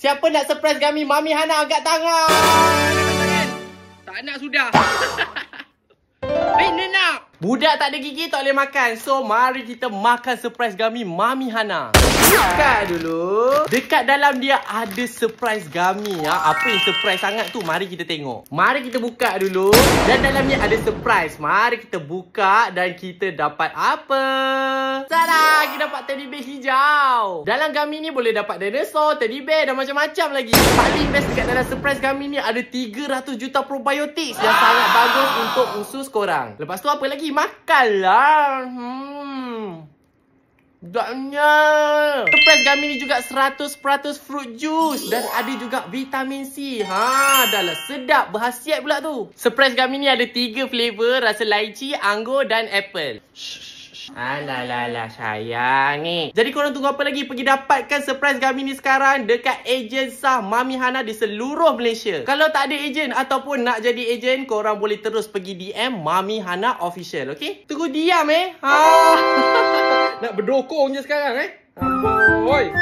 Siapa nak surprise kami? Mami Hana angkat tangan. Tak nak sudah. Ni nak. Budak tak ada gigi tak boleh makan. So, mari kita makan surprise gami Mami Hana. Buka dulu. Dekat dalam dia ada surprise gami. Apa yang surprise sangat tu? Mari kita tengok. Mari kita buka dulu. Dan dalam ni ada surprise. Mari kita buka dan kita dapat apa? Tada! Kita dapat teddy bear hijau. Dalam gami ni boleh dapat dinosaur, teddy bear dan macam-macam lagi. Paling best dekat dalam surprise gami ni ada 300 juta probiotics yang sangat bagus untuk usus korang. Lepas tu apa lagi? Makanlah. Sedapnya. Surprise gami ni juga 100% fruit juice. Dan ada juga vitamin C. Dah lah sedap. Berhasiat pula tu. Surprise gami ni ada 3 flavor. Rasa lychee, anggur dan apple. Alah sayang ni. Jadi korang tunggu apa lagi? Pergi dapatkan surprise gami ni sekarang dekat ejen sah Mami Hana di seluruh Malaysia. Kalau tak ada ejen ataupun nak jadi ejen, korang boleh terus pergi DM Mami Hana Official, okey? Tunggu diam Nak berdokong je sekarang Amboi.